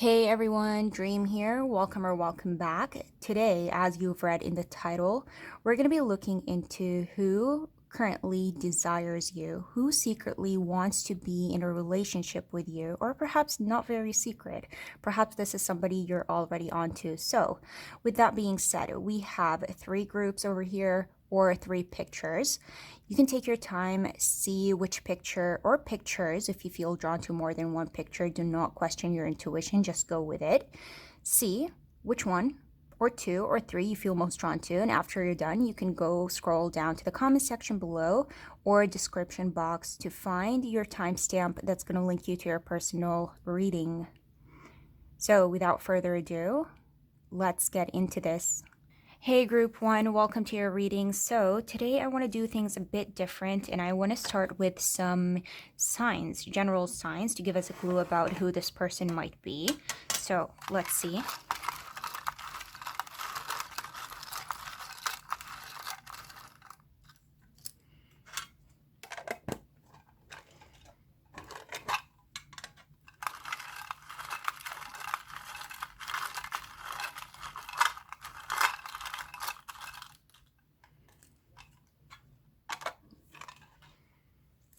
Hey everyone, Dream here. Welcome or welcome back. Today, as you've read in the title, we're going to be looking into who currently desires you, who secretly wants to be in a relationship with you, or perhaps not very secret. Perhaps this is somebody you're already onto. So, with that being said, we have three groups over here or three pictures. You can take your time, see which picture or pictures, if you feel drawn to more than one picture, do not question your intuition, just go with it. See which one or two or three you feel most drawn to, and after you're done, you can go scroll down to the comment section below or description box to find your timestamp that's going to link you to your personal reading. So without further ado, let's get into this. Hey group one, welcome to your reading. So today I want to do things a bit different, and I want to start with some signs, general signs, to give us a clue about who this person might be. So let's see.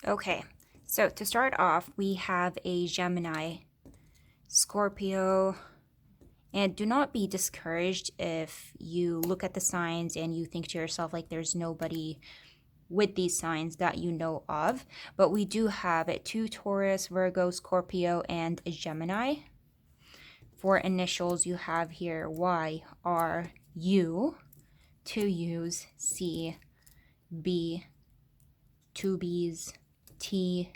Okay, so to start off, we have a Gemini, Scorpio, and do not be discouraged if you look at the signs and you think to yourself like there's nobody with these signs that you know of. But we do have two Taurus, Virgo, Scorpio, and a Gemini. For initials, you have here Y, R, U, two U's, C, B, two B's, T,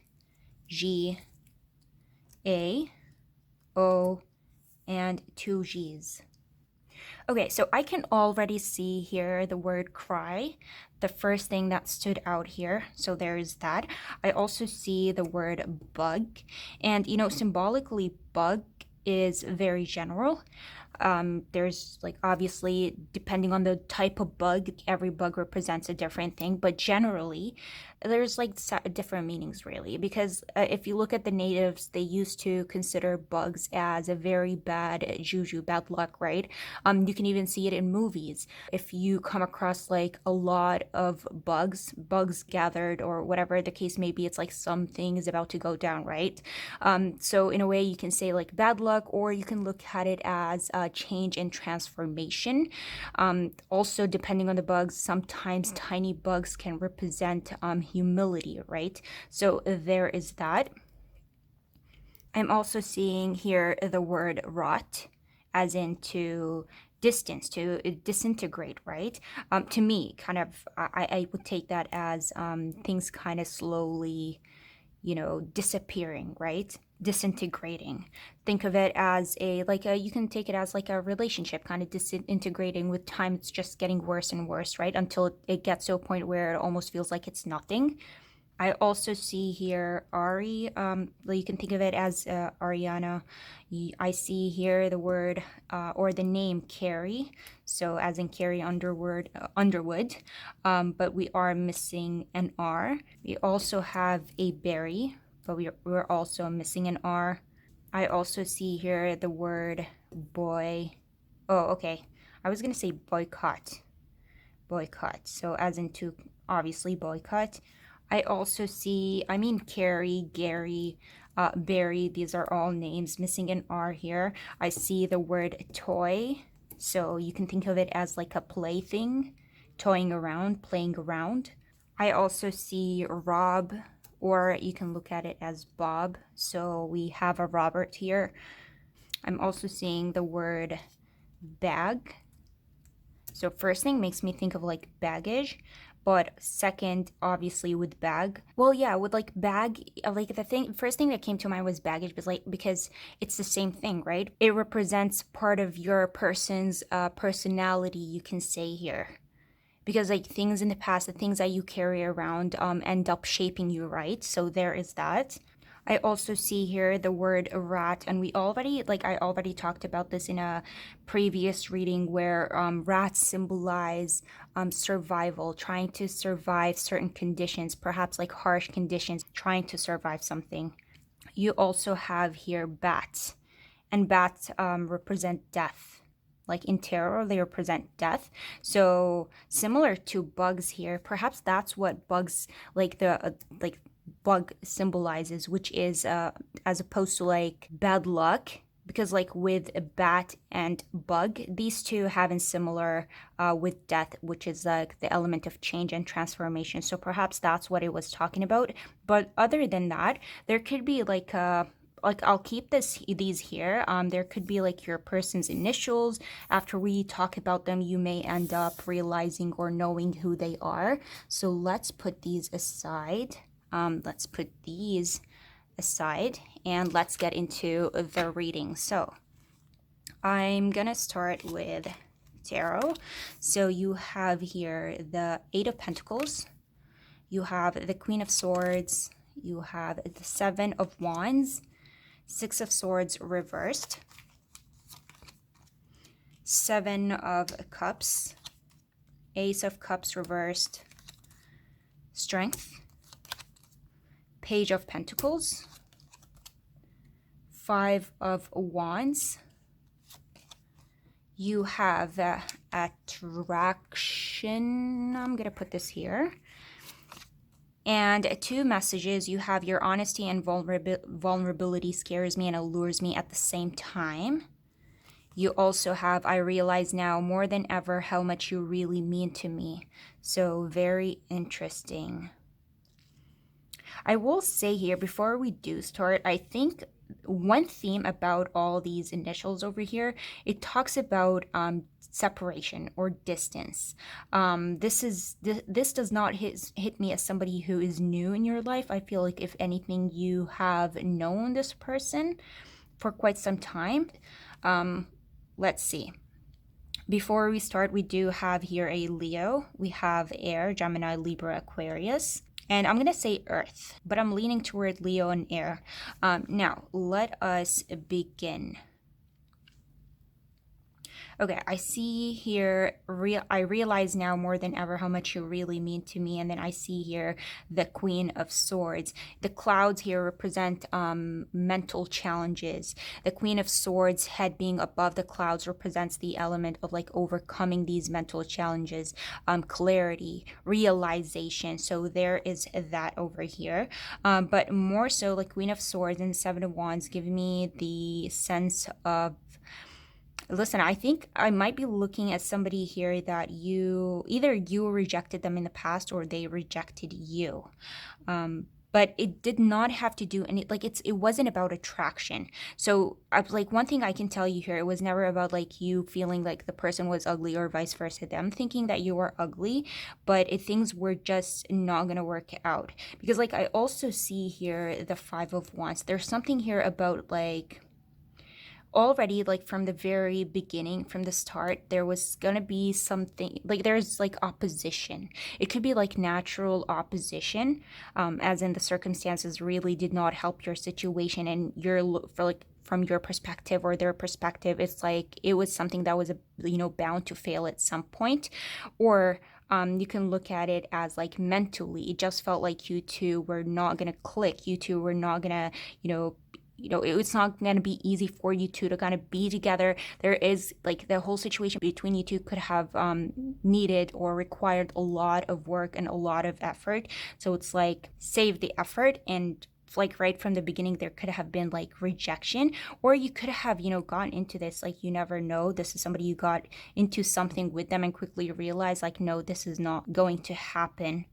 G, A, O, and two G's. Okay, so I can already see here the word cry, the first thing that stood out here. So there's that. I also see the word bug, and symbolically, bug is very general. There's like obviously depending on the type of bug, every bug represents a different thing, but generally there's like different meanings really, because if you look at the natives, they used to consider bugs as a very bad juju, bad luck, right? You can even see it in movies. If you come across like a lot of bugs gathered or whatever the case may be, it's like something is about to go down, right? So in a way you can say like bad luck, or you can look at it as change and transformation. Also, depending on the bugs, sometimes tiny bugs can represent humility, right? So there is that. I'm also seeing here the word rot, as in to distance, to disintegrate, right? To me, kind of, I would take that as things kind of slowly, disappearing, right? Disintegrating. Think of it as you can take it as like a relationship kind of disintegrating with time. It's just getting worse and worse, right? Until it gets to a point where it almost feels like it's nothing. I also see here Ari, you can think of it as Ariana. I see here the word or the name Carrie, so as in Carrie Underwood, but we are missing an R. We also have a Barry, but we're also missing an R. I also see here the word boy. Oh, okay. I was going to say boycott. Boycott. So as in to obviously boycott. I also see, Carrie, Gary, Barry, these are all names, missing an R here. I see the word toy, so you can think of it as like a plaything, toying around, playing around. I also see Rob, or you can look at it as Bob, so we have a Robert here. I'm also seeing the word bag. So first thing makes me think of like baggage, but second, obviously with bag. Well, yeah, with like bag, like first thing that came to mind was baggage, because it's the same thing, right? It represents part of your person's personality, you can say here. Because like things in the past, the things that you carry around end up shaping you, right? So there is that. I also see here the word rat, and I already talked about this in a previous reading where rats symbolize survival, trying to survive certain conditions, perhaps like harsh conditions, trying to survive something. You also have here bat, and bats represent death. Like in tarot, they represent death. So similar to bugs here, perhaps that's what bugs like the like bug symbolizes, which is as opposed to like bad luck. Because like with a bat and bug, these two have in similar with death, which is like the element of change and transformation. So perhaps that's what it was talking about. But other than that, there could be like I'll keep these here. There could be like your person's initials. After we talk about them, you may end up realizing or knowing who they are. So let's put these aside. Let's put these aside and let's get into the reading. So I'm gonna start with tarot. So you have here the Eight of Pentacles, you have the Queen of Swords, you have the Seven of Wands, Six of Swords reversed, Seven of Cups, Ace of Cups reversed, Strength, Page of Pentacles, Five of Wands. You have attraction. I'm going to put this here. And two messages. You have your honesty and vulnerability scares me and allures me at the same time. You also have, I realize now more than ever how much you really mean to me. So very interesting. I will say here, before we do start, I think one theme about all these initials over here, it talks about separation or distance. This does not hit me as somebody who is new in your life. I feel like if anything, you have known this person for quite some time. Let's see. Before we start, we do have here a Leo. We have Air, Gemini, Libra, Aquarius. And I'm going to say Earth, but I'm leaning toward Leo and Air. Now, let us begin. Okay, I see here, I realize now more than ever how much you really mean to me. And then I see here the Queen of Swords. The clouds here represent mental challenges. The Queen of Swords, head being above the clouds, represents the element of like overcoming these mental challenges, clarity, realization. So there is that over here. But more so, like Queen of Swords and Seven of Wands give me the sense of, listen, I think I might be looking at somebody here that either you rejected them in the past or they rejected you. But it did not have to do any, like it wasn't about attraction. So like one thing I can tell you here, it was never about like you feeling like the person was ugly or vice versa, them thinking that you were ugly, but things were just not going to work out. Because like I also see here the Five of Wands. There's something here about like, already like from the very beginning, from the start, there was gonna be something like there's like opposition. It could be like natural opposition, as in the circumstances really did not help your situation, and you're for like from your perspective or their perspective, it's like it was something that was bound to fail at some point. Or you can look at it as like mentally, it just felt like you two were not gonna click. You two were not gonna, it's not going to be easy for you two to kind of be together. There is like the whole situation between you two could have needed or required a lot of work and a lot of effort. So it's like save the effort, and like right from the beginning there could have been like rejection, or you could have gotten into this, like you never know, this is somebody you got into something with them and quickly realized like no, this is not going to happen.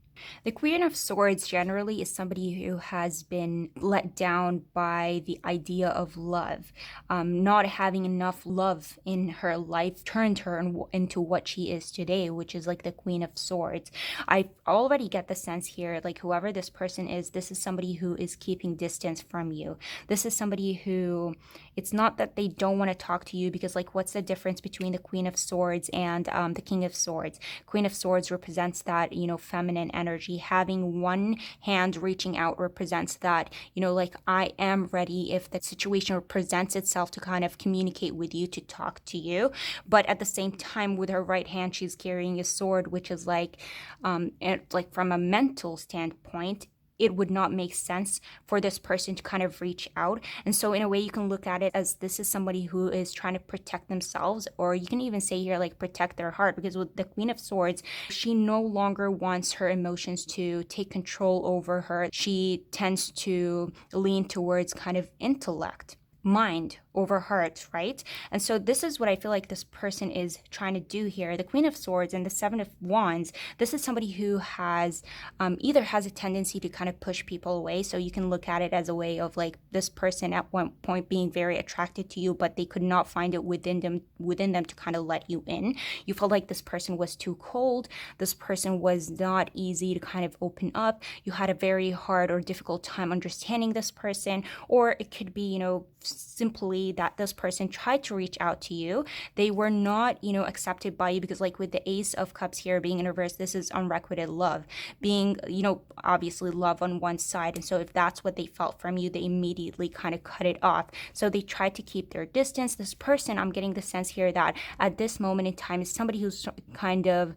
The Queen of Swords generally is somebody who has been let down by the idea of love. Not having enough love in her life turned her into what she is today, which is like the Queen of Swords. I already get the sense here, like whoever this person is, this is somebody who is keeping distance from you. This is somebody who, it's not that they don't want to talk to you, because like what's the difference between the Queen of Swords and the King of Swords? Queen of Swords represents that, feminine energy. Having one hand reaching out represents that, like I am ready if the situation presents itself to kind of communicate with you, to talk to you. But at the same time, with her right hand, she's carrying a sword, which is like, like from a mental standpoint, it would not make sense for this person to kind of reach out. And so in a way you can look at it as this is somebody who is trying to protect themselves, or you can even say here like protect their heart, because with the Queen of Swords, she no longer wants her emotions to take control over her. She tends to lean towards kind of intellect, mind over heart, right? And so this is what I feel like this person is trying to do here. The Queen of Swords and the Seven of Wands, this is somebody who has either has a tendency to kind of push people away. So you can look at it as a way of like this person at one point being very attracted to you, but they could not find it within them to kind of let you in. You felt like this person was too cold. This person was not easy to kind of open up. You had a very hard or difficult time understanding this person, or it could be, you know, simply that this person tried to reach out to you. They were not, you know, accepted by you, because like with the Ace of Cups here being in reverse, this is unrequited love, being, you know, obviously love on one side. And so if that's what they felt from you, they immediately kind of cut it off. So they tried to keep their distance. This person, I'm getting the sense here that at this moment in time is somebody who's kind of,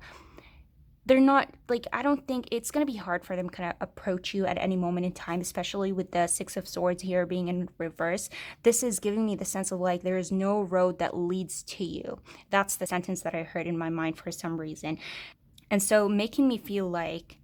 they're not like, I don't think it's going to be hard for them kind of approach you at any moment in time, especially with the Six of Swords here being in reverse. This is giving me the sense of like there is no road that leads to you. That's the sentence that I heard in my mind for some reason. And so making me feel like,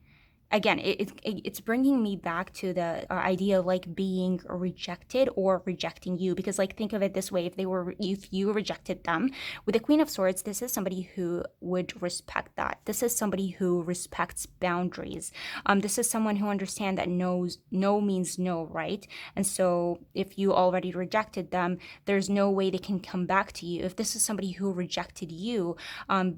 again, it's bringing me back to the idea of like being rejected or rejecting you, because like think of it this way, if you rejected them, with the Queen of Swords, this is somebody who would respect that. This is somebody who respects boundaries. This is someone who understands that no means no, right? And so if you already rejected them, there's no way they can come back to you. If this is somebody who rejected you,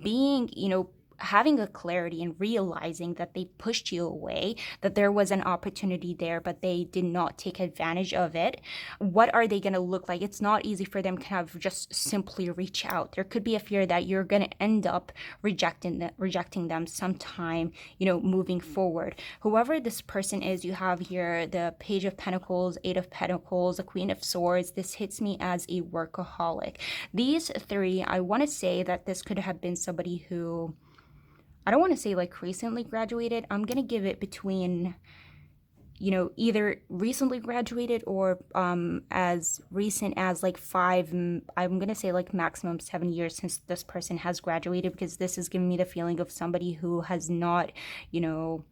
being, you know, having a clarity and realizing that they pushed you away, that there was an opportunity there, but they did not take advantage of it. What are they going to look like? It's not easy for them to kind of just simply reach out. There could be a fear that you're going to end up rejecting them sometime, you know, moving forward. Whoever this person is, you have here the Page of Pentacles, Eight of Pentacles, the Queen of Swords. This hits me as a workaholic. These three, I want to say that this could have been somebody who, I don't want to say like recently graduated. I'm going to give it between, you know, either recently graduated or as recent as like I'm going to say like maximum 7 years since this person has graduated, because this is giving me the feeling of somebody who has not, you know,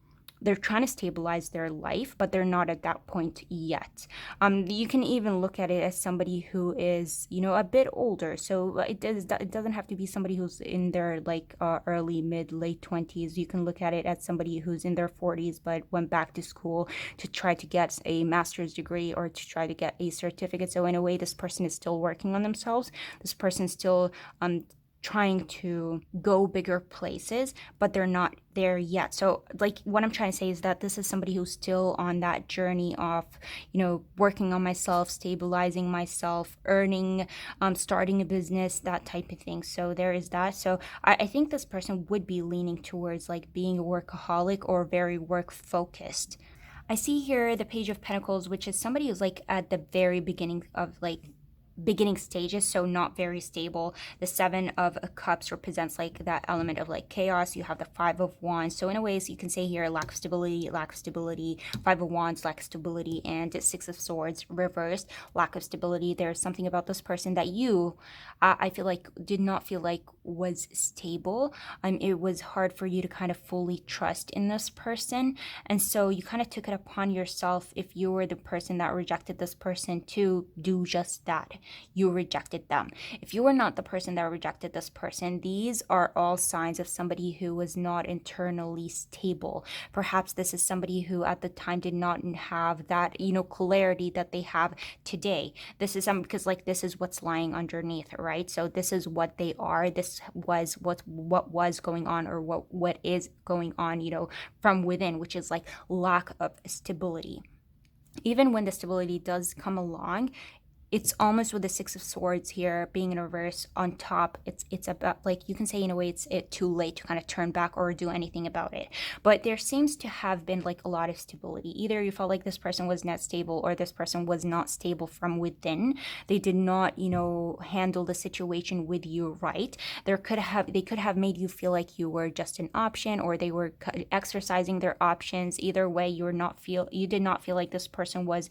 they're trying to stabilize their life, but they're not at that point yet. You can even look at it as somebody who is, you know, a bit older. So it doesn't have to be somebody who's in their like early, mid, late 20s. You can look at it as somebody who's in their 40s but went back to school to try to get a master's degree or to try to get a certificate. So in a way, this person is still working on themselves. This person's still trying to go bigger places, but they're not there yet. So like what I'm trying to say is that this is somebody who's still on that journey of, you know, working on myself, stabilizing myself, earning, starting a business, that type of thing. So there is that. So I think this person would be leaning towards like being a workaholic or very work focused. I see here the Page of Pentacles, which is somebody who's like at the very beginning of like beginning stages, so not very stable. The Seven of Cups represents like that element of like chaos. You have the Five of Wands, so in a way, so you can say here lack of stability, Five of Wands, lack of stability, and Six of Swords reversed, lack of stability. There's something about this person that you I feel like did not feel like was stable. It was hard for you to kind of fully trust in this person, and so you kind of took it upon yourself, if you were the person that rejected this person, to do just that. You rejected them. If you were not the person that rejected this person, these are all signs of somebody who was not internally stable. Perhaps this is somebody who at the time did not have that, you know, clarity that they have today. This is because like this is what's lying underneath, right? So this is what they are. This was what was going on, or what is going on, you know, from within, which is like lack of stability. Even when the stability does come along, it's almost with the Six of Swords here being in reverse on top. It's about, like, you can say in a way it's too late to kind of turn back or do anything about it. But there seems to have been like a lot of stability. Either you felt like this person was not stable, or this person was not stable from within. They did not, handle the situation with you right. They could have made you feel like you were just an option, or they were exercising their options. Either way, you did not feel like this person was,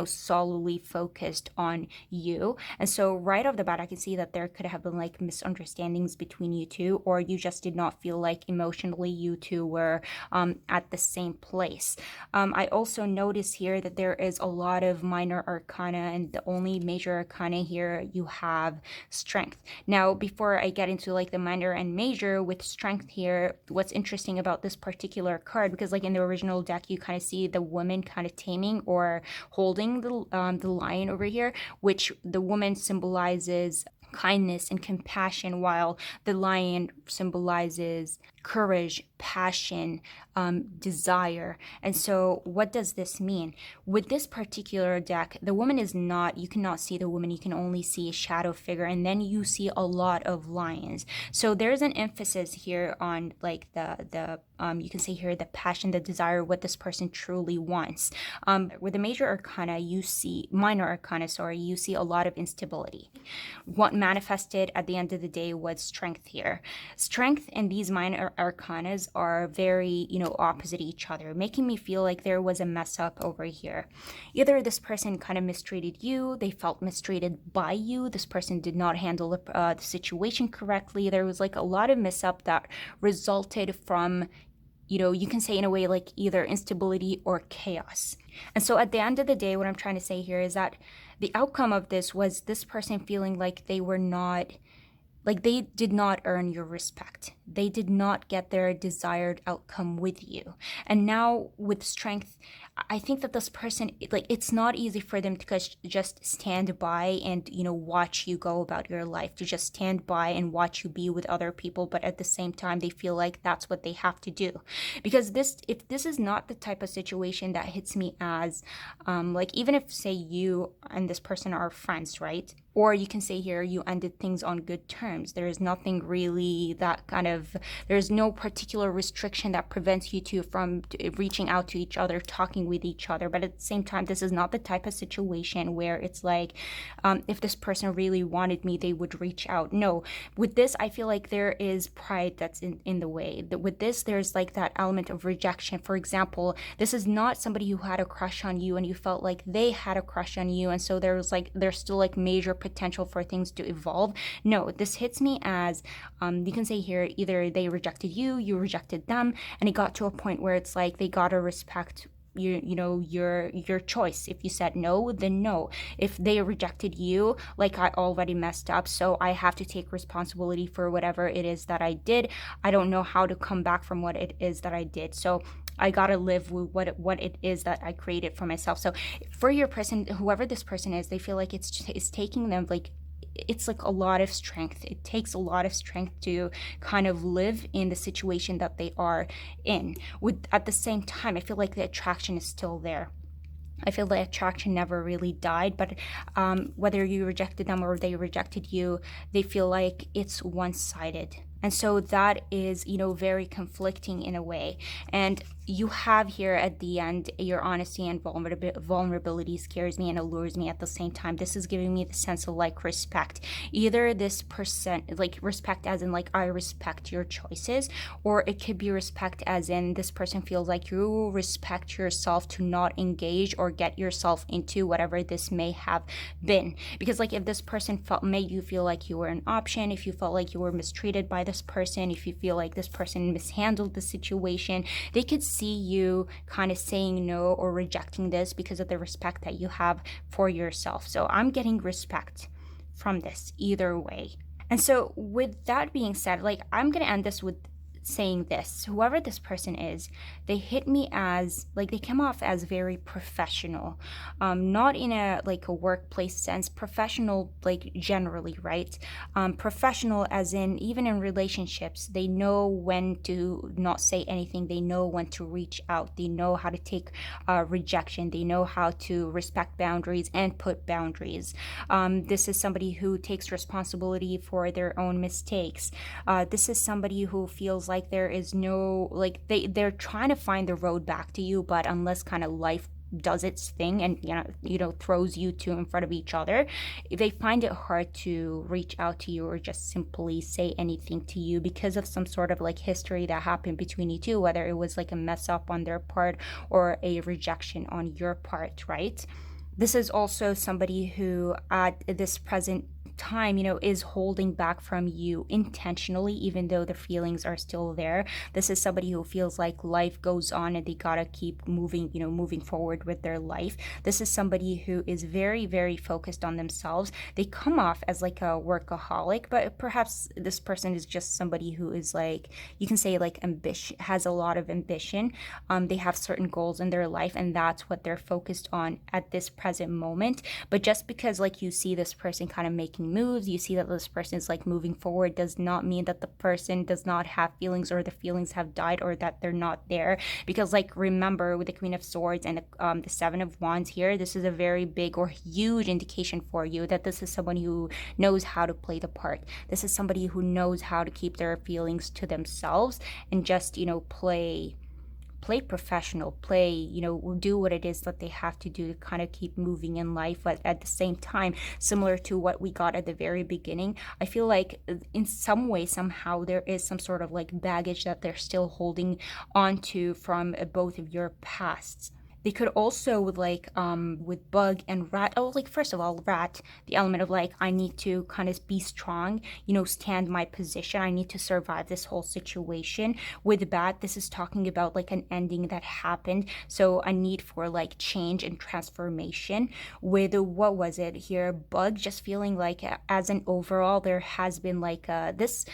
solely focused on you. And so right off the bat, I can see that there could have been like misunderstandings between you two, or you just did not feel like emotionally you two were at the same place. I also notice here that there is a lot of minor arcana, and the only major arcana here you have strength. Now, before I get into like the minor and major with strength here, what's interesting about this particular card, because like in the original deck, you kind of see the woman kind of taming or holding the lion over here, which the woman symbolizes kindness and compassion, while the lion symbolizes courage, passion, desire. And so what does this mean? With this particular deck, the woman is not, you cannot see the woman, you can only see a shadow figure, and then you see a lot of lions. So there's an emphasis here on like the you can say here the passion, the desire, what this person truly wants. With the major arcana, minor arcana, you see a lot of instability. What manifested at the end of the day was strength here. Strength and these minor arcanas are very, opposite each other, making me feel like there was a mess up over here. Either this person kind of mistreated you, they felt mistreated by you, this person did not handle the situation correctly. There was like a lot of mess up that resulted from, you can say in a way like either instability or chaos. And so at the end of the day, what I'm trying to say here is that the outcome of this was this person feeling like they did not earn your respect. They did not get their desired outcome with you. And now with strength, I think that this person, like, it's not easy for them to just stand by and, watch you go about your life, to just stand by and watch you be with other people. But at the same time, they feel like that's what they have to do. Because if this is not the type of situation that hits me as, like, even if, say, you and this person are friends, right? Or you can say here you ended things on good terms. There is nothing really there's no particular restriction that prevents you from reaching out to each other, talking with each other. But at the same time, this is not the type of situation where it's like, if this person really wanted me, they would reach out. No, with this, I feel like there is pride that's in the way. With this, there's like that element of rejection. For example, this is not somebody who had a crush on you and you felt like they had a crush on you. And so there's still like major potential for things to evolve. No, this hits me as, you can say here, either they rejected you, you rejected them, and it got to a point where it's like they gotta respect your choice. If you said no, then no. If they rejected you, like, I already messed up, so I have to take responsibility for whatever it is that I did. I don't know how to come back from what it is that I did, so I gotta live with what it is that I created for myself. So for your person, whoever this person is, they feel like it's taking them, like, it's like a lot of strength. It takes a lot of strength to kind of live in the situation that they are in. At the same time, I feel like the attraction is still there. I feel the attraction never really died, but whether you rejected them or they rejected you, they feel like it's one-sided. And so that is, very conflicting in a way. And you have here at the end, your honesty and vulnerability scares me and allures me at the same time. This is giving me the sense of like respect. Either this person, like respect as in like I respect your choices, or it could be respect as in this person feels like you respect yourself to not engage or get yourself into whatever this may have been. Because like if this person made you feel like you were an option, if you felt like you were mistreated by this person, if you feel like this person mishandled the situation, they could see you kind of saying no or rejecting this because of the respect that you have for yourself. So I'm getting respect from this either way. And so with that being said, like, I'm going to end this with saying this. Whoever this person is, they hit me as like they come off as very professional, not in a like a workplace sense, professional like generally, right? Professional as in even in relationships, they know when to not say anything, they know when to reach out, they know how to take rejection, they know how to respect boundaries and put boundaries. This is somebody who takes responsibility for their own mistakes. This is somebody who feels like there is no like they're trying to find the road back to you, but unless kind of life does its thing and throws you two in front of each other, they find it hard to reach out to you or just simply say anything to you because of some sort of like history that happened between you two, whether it was like a mess up on their part or a rejection on your part, right? This is also somebody who at this present time, is holding back from you intentionally, even though the feelings are still there. This is somebody who feels like life goes on and they gotta keep moving, moving forward with their life. This is somebody who is very, very focused on themselves. They come off as like a workaholic, but perhaps this person is just somebody who is like, you can say like ambition, has a lot of ambition. They have certain goals in their life and that's what they're focused on at this present moment. But just because like you see this person kind of making moves, you see that this person is like moving forward, does not mean that the person does not have feelings or the feelings have died or that they're not there. Because like remember with the Queen of Swords and the Seven of Wands here, this is a very big or huge indication for you that this is somebody who knows how to play the part. This is somebody who knows how to keep their feelings to themselves and just play professional, do what it is that they have to do to kind of keep moving in life. But at the same time, similar to what we got at the very beginning, I feel like in some way, somehow, there is some sort of like baggage that they're still holding onto from both of your pasts. They could also with bug and rat. Oh, like first of all, rat, the element of like I need to kind of be strong, stand my position. I need to survive this whole situation. With bat, this is talking about like an ending that happened, so a need for like change and transformation. With what was it here? Bug, just feeling like as an overall, there has been like this,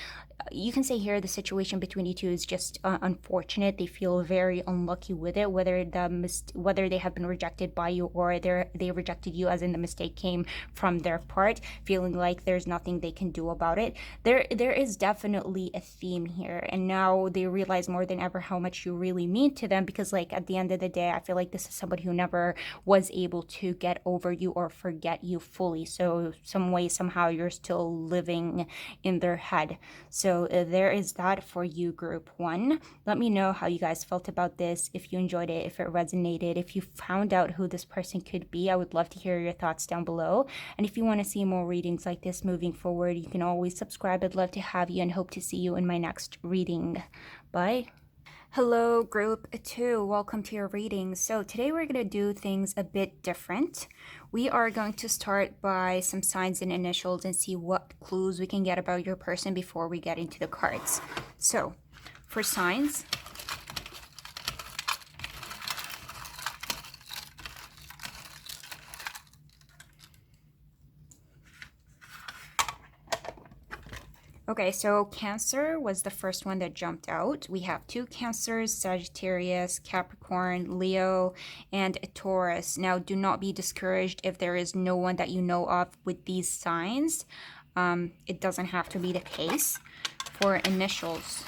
you can say here the situation between you two is just unfortunate. They feel very unlucky with it, whether they have been rejected by you or they rejected you as in the mistake came from their part, feeling like there's nothing they can do about it. There is definitely a theme here, and now they realize more than ever how much you really mean to them, because like at the end of the day, I feel like this is somebody who never was able to get over you or forget you fully, so some way somehow you're still living in their head. So there is that for you, group one. Let me know how you guys felt about this, if you enjoyed it, if it resonated, if you found out who this person could be. I would love to hear your thoughts down below. And if you want to see more readings like this moving forward, you can always subscribe. I'd love to have you and hope to see you in my next reading. Bye. Hello, group 2. Welcome to your reading. So today we're going to do things a bit different. We are going to start by some signs and initials and see what clues we can get about your person before we get into the cards. So for signs, okay, so Cancer was the first one that jumped out. We have 2 Cancers, Sagittarius, Capricorn, Leo, and a Taurus. Now, do not be discouraged if there is no one that you know of with these signs. It doesn't have to be the case. For initials,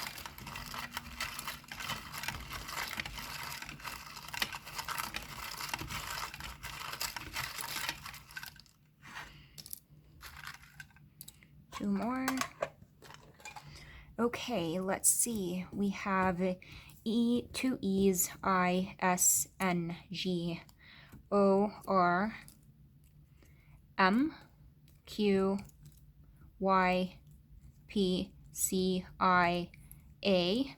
two more. Okay, let's see. We have E, 2 E's, I, S, N, G, O, R, M, Q, Y, P, C, I, A,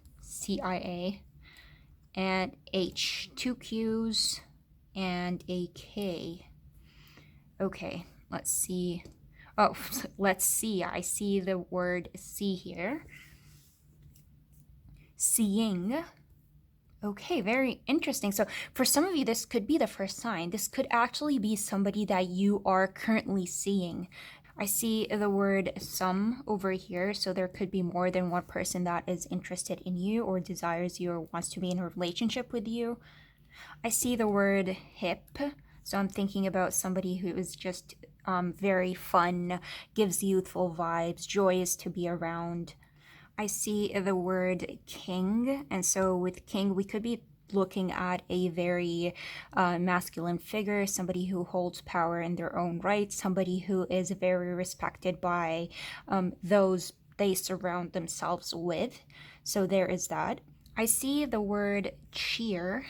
and H, 2 Q's, and a K. Okay, let's see. Oh, let's see. I see the word see here. Seeing. Okay, very interesting. So for some of you, this could be the first sign. This could actually be somebody that you are currently seeing. I see the word some over here, so there could be more than one person that is interested in you or desires you or wants to be in a relationship with you. I see the word hip, so I'm thinking about somebody who is just very fun, gives youthful vibes, joyous to be around. I see the word king, and so with king, we could be looking at a very masculine figure, somebody who holds power in their own right, somebody who is very respected by those they surround themselves with. So there is that. I see the word cheer,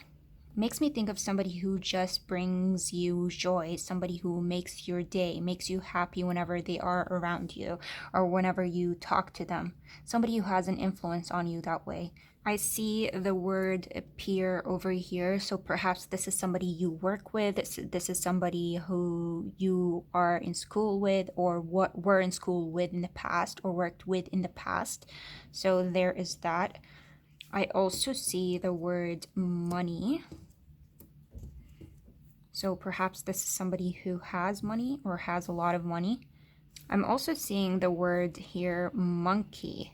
makes me think of somebody who just brings you joy, somebody who makes your day, makes you happy whenever they are around you or whenever you talk to them, somebody who has an influence on you that way. I see the word peer over here, so perhaps this is somebody you work with, this is somebody who you are in school with or what were in school with in the past or worked with in the past. So there is that. I also see the word money. So perhaps this is somebody who has money or has a lot of money. I'm also seeing the word here, monkey.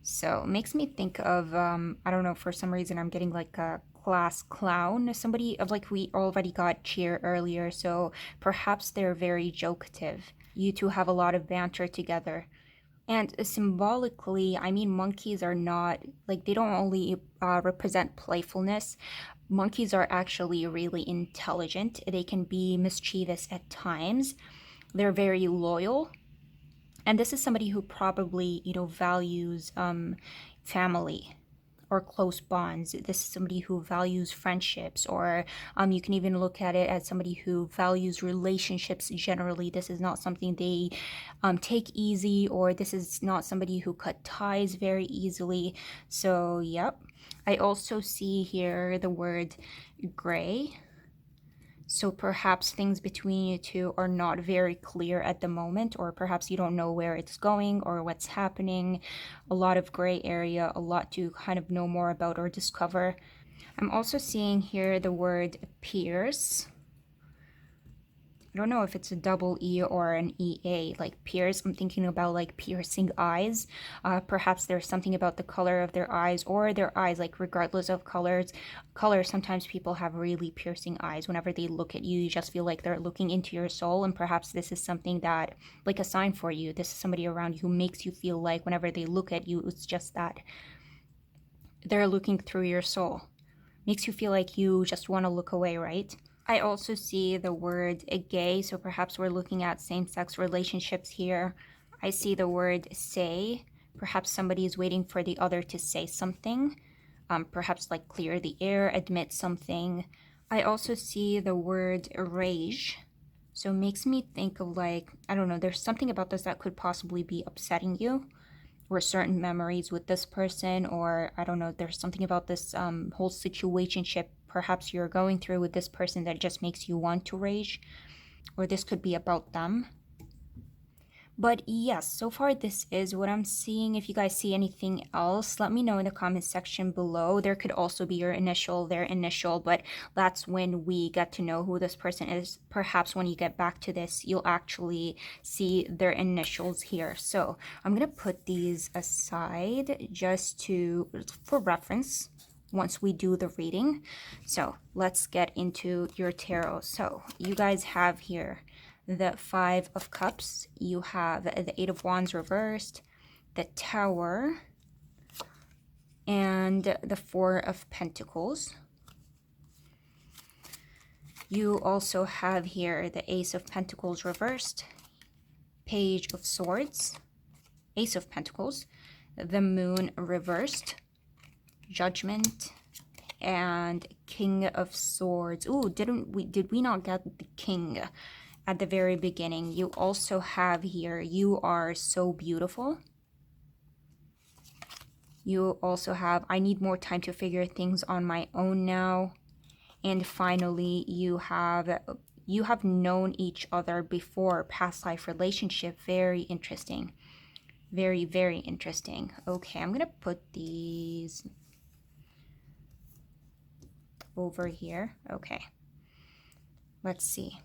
So it makes me think of, I don't know, for some reason I'm getting like a class clown, somebody of like we already got cheer earlier. So perhaps they're very jokative. You two have a lot of banter together. And symbolically, I mean, monkeys are not, like, they don't only represent playfulness. Monkeys are actually really intelligent. They can be mischievous at times. They're very loyal. And this is somebody who probably, values family or close bonds. This is somebody who values friendships, or you can even look at it as somebody who values relationships generally. This is not something they take easy, or this is not somebody who cut ties very easily. So, yep. I also see here the word gray. So perhaps things between you two are not very clear at the moment, or perhaps you don't know where it's going or what's happening. A lot of gray area, a lot to kind of know more about or discover. I'm also seeing here the word pierce. I don't know if it's a double E or an EA, like pierce. I'm thinking about like piercing eyes. Perhaps there's something about the color of their eyes or their eyes, like regardless of color, sometimes people have really piercing eyes. Whenever they look at you, you just feel like they're looking into your soul. And perhaps this is something that, like a sign for you. This is somebody around you who makes you feel like whenever they look at you, it's just that they're looking through your soul. Makes you feel like you just want to look away, right? I also see the word gay, so perhaps we're looking at same-sex relationships here. I see the word say. Perhaps somebody is waiting for the other to say something. Perhaps like clear the air, admit something. I also see the word rage. So it makes me think of like, I don't know, there's something about this that could possibly be upsetting you, or certain memories with this person, or I don't know, there's something about this whole situationship perhaps you're going through with this person that just makes you want to rage, or this could be about them. But yes, so far this is what I'm seeing. If you guys see anything else, let me know in the comment section below. There could also be your initial, their initial, but that's when we get to know who this person is. Perhaps when you get back to this, you'll actually see their initials here. So I'm gonna put these aside just for reference once we do the reading. So let's get into your tarot. So you guys have here the Five of Cups, you have the Eight of Wands reversed, the Tower, and the Four of Pentacles. You also have here the Ace of Pentacles reversed, Page of Swords, Ace of Pentacles, the Moon reversed, Judgment, and King of Swords. Ooh, did we not get the King at the very beginning? You also have here, you are so beautiful. You also have, I need more time to figure things on my own now. And finally, you have known each other before, past life relationship. Very interesting. Very, very interesting. Okay, I'm gonna put these over here. Okay, let's see.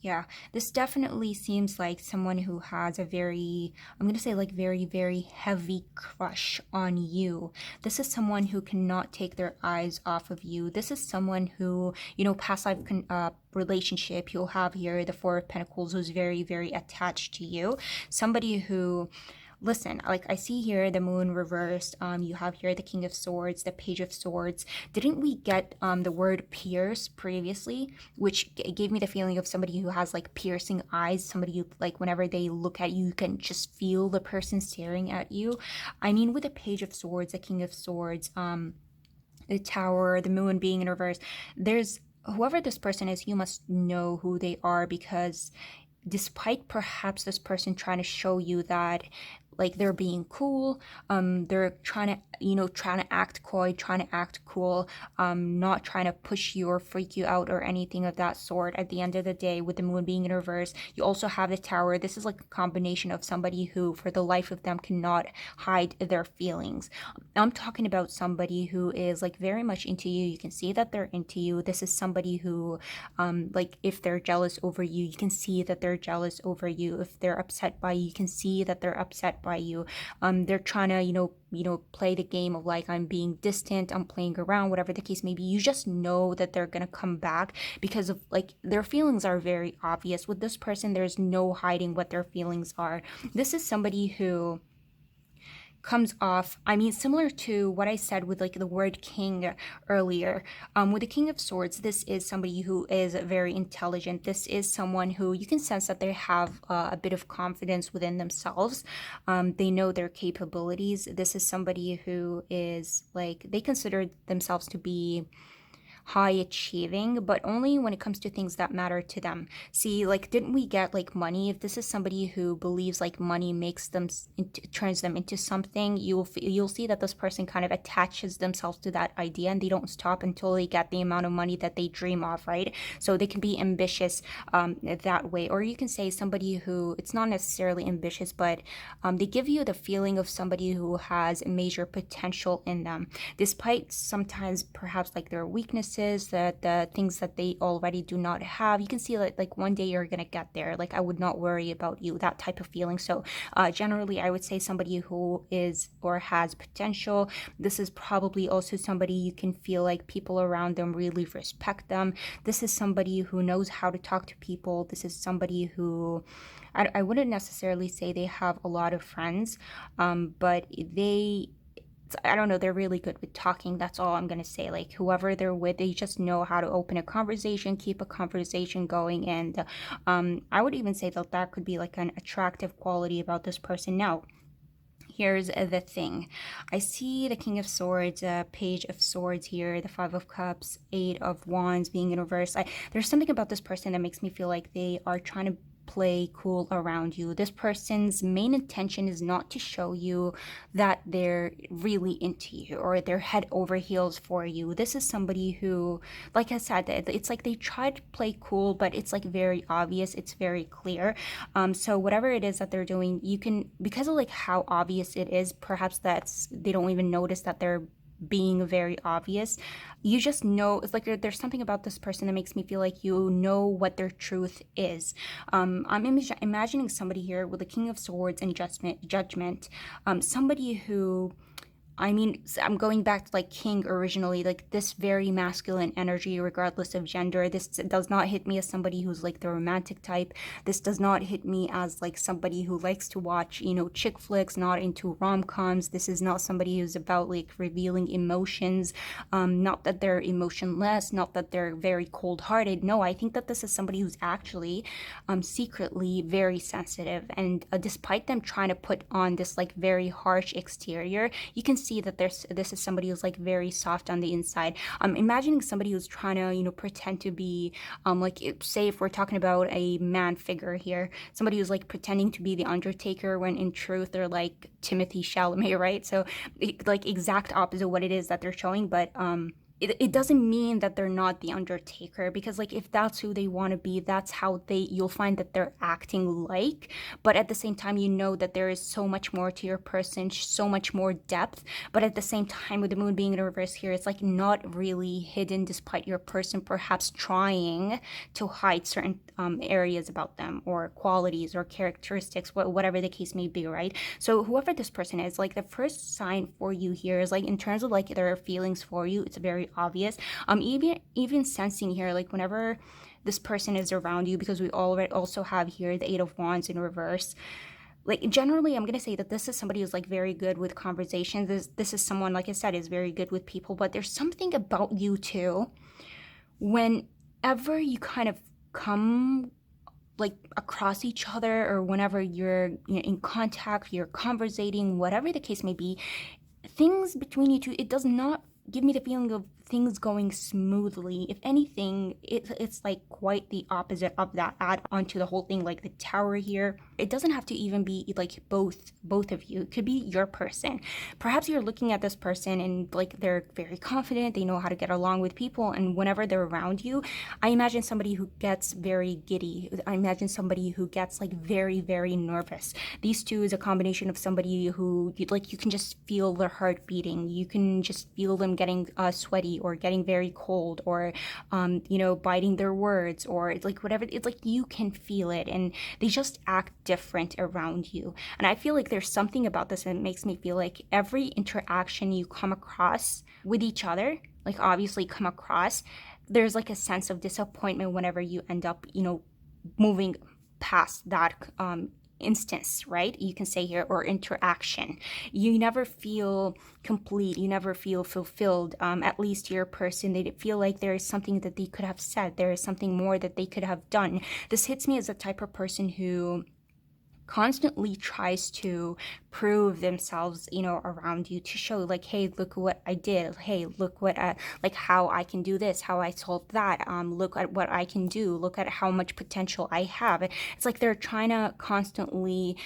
Yeah, this definitely seems like someone who has a very, I'm going to say like very, very heavy crush on you. This is someone who cannot take their eyes off of you. This is someone who, past life relationship you'll have here, the Four of Pentacles, who's very, very attached to you. Somebody who, listen, like I see here the moon reversed. You have here the King of Swords, the Page of Swords. Didn't we get the word pierce previously, which gave me the feeling of somebody who has like piercing eyes, somebody who, like, whenever they look at you, you can just feel the person staring at you. I mean, with the Page of Swords, the King of Swords, the Tower, the moon being in reverse, there's whoever this person is, you must know who they are, because despite perhaps this person trying to show you that like they're being cool, they're trying to trying to act coy, trying to act cool, not trying to push you or freak you out or anything of that sort. At the end of the day, with the moon being in reverse, you also have the Tower. This is like a combination of somebody who for the life of them cannot hide their feelings. I'm talking about somebody who is like very much into you. You can see that they're into you. This is somebody who like if they're jealous over you, you can see that they're jealous over you. If they're upset by you, you can see that they're upset by you. They're trying to play the game of like, I'm being distant, I'm playing around, whatever the case may be. You just know that they're gonna come back because of like their feelings are very obvious. With this person, there's no hiding what their feelings are. This is somebody who comes off, I mean, similar to what I said with like the word king earlier. With the King of Swords, this is somebody who is very intelligent. This is someone who you can sense that they have a bit of confidence within themselves. They know their capabilities. This is somebody who is like, they consider themselves to be high achieving, but only when it comes to things that matter to them. See, like, didn't we get like money? If this is somebody who believes like money makes them turns them into something, you'll see that this person kind of attaches themselves to that idea, and they don't stop until they get the amount of money that they dream of, right? So they can be ambitious that way. Or you can say somebody who, it's not necessarily ambitious, but they give you the feeling of somebody who has major potential in them, despite sometimes perhaps like their weaknesses, that the things that they already do not have. You can see like one day you're gonna get there. Like, I would not worry about you, that type of feeling. So generally, I would say somebody who is or has potential. This is probably also somebody you can feel like people around them really respect them. This is somebody who knows how to talk to people. This is somebody who, I wouldn't necessarily say they have a lot of friends, but I don't know, they're really good with talking. That's all I'm going to say. Like, whoever they're with, they just know how to open a conversation, keep a conversation going. And I would even say that that could be like an attractive quality about this person. Now, here's the thing. I see the King of Swords, Page of Swords here, the Five of Cups, Eight of Wands being in reverse. There's something about this person that makes me feel like they are trying to play cool around you. This person's main intention is not to show you that they're really into you or they're head over heels for you. This is somebody who, like I said, it's like they try to play cool, but it's like very obvious, it's very clear. So whatever it is that they're doing, you can, because of like how obvious it is, perhaps they don't even notice that they're being very obvious. You just know, it's like there's something about this person that makes me feel like you know what their truth is. I'm imagining somebody here with the King of Swords and judgment, somebody who, I mean, I'm going back to like King originally, like this very masculine energy, regardless of gender. This does not hit me as somebody who's like the romantic type. This does not hit me as like somebody who likes to watch, chick flicks, not into rom-coms. This is not somebody who's about like revealing emotions. Not that they're emotionless, not that they're very cold-hearted. No, I think that this is somebody who's actually secretly very sensitive. And despite them trying to put on this like very harsh exterior, you can see that this is somebody who's like very soft on the inside. Imagining somebody who's trying to pretend to be like, say if we're talking about a man figure here, somebody who's like pretending to be the Undertaker when in truth they're like Timothy Chalamet, right? So like exact opposite of what it is that they're showing, but it doesn't mean that they're not the Undertaker, because like if that's who they want to be, that's how you'll find that they're acting like. But at the same time, you know that there is so much more to your person, so much more depth. But at the same time, with the moon being in reverse here, it's like not really hidden, despite your person perhaps trying to hide certain areas about them, or qualities or characteristics, whatever the case may be, right? So whoever this person is, like the first sign for you here is like in terms of like their feelings for you, it's very obvious. Even sensing here, like whenever this person is around you, because we already also have here the Eight of Wands in reverse. Like generally, I'm gonna say that this is somebody who's like very good with conversations. This is someone, like I said, is very good with people. But there's something about you too, whenever you kind of come like across each other, or whenever you're, in contact, you're conversating, whatever the case may be, things between you two, it does not give me the feeling of things going smoothly. If anything, it's like quite the opposite of that. Add onto the whole thing, like the tower here, it doesn't have to even be like both of you. It could be your person. Perhaps you're looking at this person and like they're very confident, they know how to get along with people, and whenever they're around you, I imagine somebody who gets very giddy. I imagine somebody who gets like very, very nervous. These two is a combination of somebody who you can just feel their heart beating. You can just feel them getting sweaty, or getting very cold, or biting their words, or it's like whatever. It's like you can feel it, and they just act different around you. And I feel like there's something about this that makes me feel like every interaction you come across with each other, like obviously come across, there's like a sense of disappointment whenever you end up, moving past that instance, right? You can say here, or interaction. You never feel complete. You never feel fulfilled. At least your person, they feel like there is something that they could have said. There is something more that they could have done. This hits me as a type of person who constantly tries to prove themselves, around you, to show like, hey, look what I did. Hey, look what like how I can do this, how I solved that. Look at what I can do. Look at how much potential I have. It's like they're trying to constantly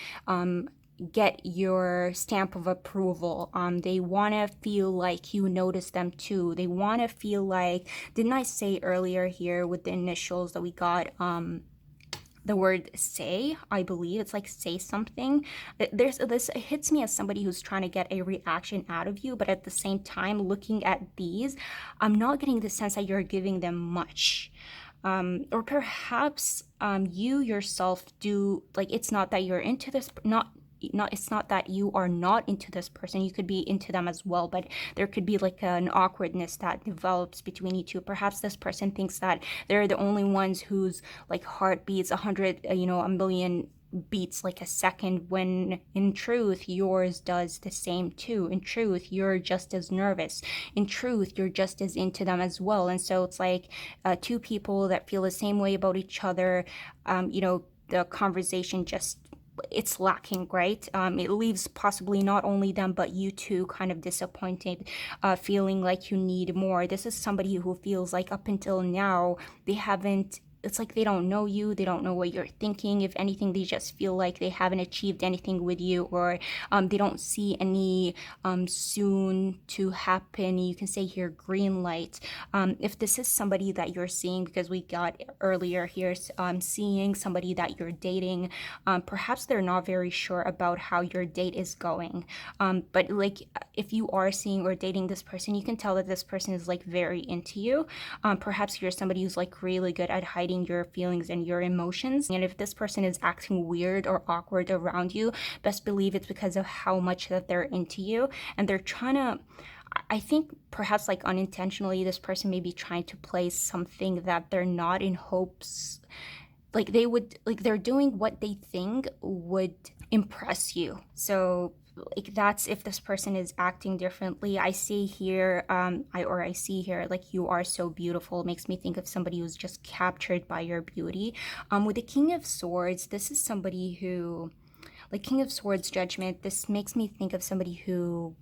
get your stamp of approval. They want to feel like you notice them too. They want to feel like, didn't I say earlier here with the initials that we got, the word say, I believe it's like say something. There's this, it hits me as somebody who's trying to get a reaction out of you, but at the same time, looking at these, I'm not getting the sense that you're giving them much. Or perhaps you yourself do, like, it's not that you're into this, it's not that you are not into this person. You could be into them as well, but there could be like an awkwardness that develops between you two. Perhaps this person thinks that they're the only ones whose like heart beats 100, a million beats like a second, when in truth yours does the same too. In truth, you're just as nervous. In truth, you're just as into them as well. And so it's like two people that feel the same way about each other. The conversation just, it's lacking, right? It leaves possibly not only them but you too kind of disappointed, feeling like you need more. This is somebody who feels like up until now they haven't, it's like they don't know you, they don't know what you're thinking. If anything, they just feel like they haven't achieved anything with you, or they don't see any soon to happen. You can say here green light. If this is somebody that you're seeing, because we got earlier here seeing somebody that you're dating, perhaps they're not very sure about how your date is going, but like if you are seeing or dating this person, you can tell that this person is like very into you. Perhaps you're somebody who's like really good at hiding your feelings and your emotions. And if this person is acting weird or awkward around you, best believe it's because of how much that they're into you. And they're trying to, I think perhaps like unintentionally, this person may be trying to play something that they're not, in hopes like they would, like they're doing what they think would impress you. So like that's if this person is acting differently. I see here, I see here like you are so beautiful. It makes me think of somebody who's just captured by your beauty. With the King of Swords, this is somebody who, like King of Swords judgment, this makes me think of somebody who,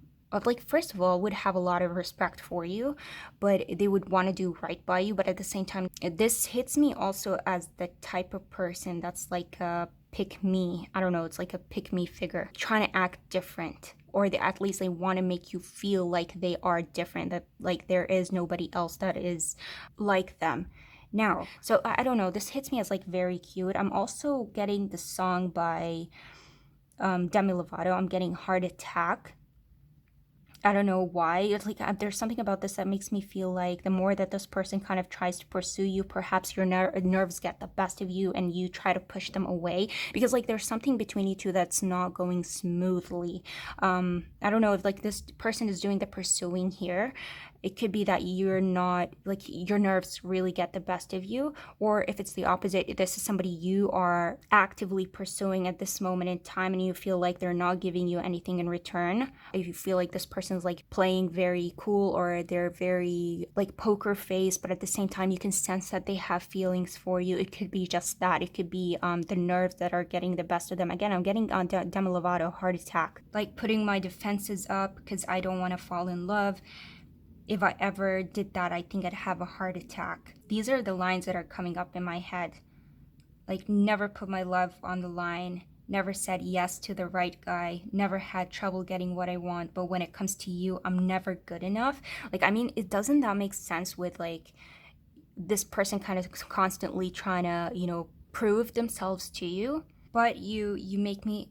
like, first of all, would have a lot of respect for you, but they would want to do right by you. But at the same time, this hits me also as the type of person that's like a pick me. I don't know, it's like a pick me figure, trying to act different. or at least they want to make you feel like they are different, that like there is nobody else that is like them. Now, so I don't know, this hits me as like very cute. I'm also getting the song by Demi Lovato. I'm getting Heart Attack. I don't know why. It's like there's something about this that makes me feel like the more that this person kind of tries to pursue you, perhaps your nerves get the best of you and you try to push them away, because like there's something between you two that's not going smoothly. I don't know if like this person is doing the pursuing here. It could be that you're not, like, your nerves really get the best of you, or if it's the opposite, this is somebody you are actively pursuing at this moment in time and you feel like they're not giving you anything in return. If you feel like this person's like playing very cool, or they're very like poker face, but at the same time you can sense that they have feelings for you, it could be just that. It could be the nerves that are getting the best of them. Again, I'm getting on Demi Lovato, Heart Attack. Like putting my defenses up because I don't want to fall in love. If I ever did that, I think I'd have a heart attack. These are the lines that are coming up in my head. Like, never put my love on the line, never said yes to the right guy, never had trouble getting what I want, but when it comes to you, I'm never good enough. Like, I mean, it doesn't that make sense with like this person kind of constantly trying to, you know, prove themselves to you? But you make me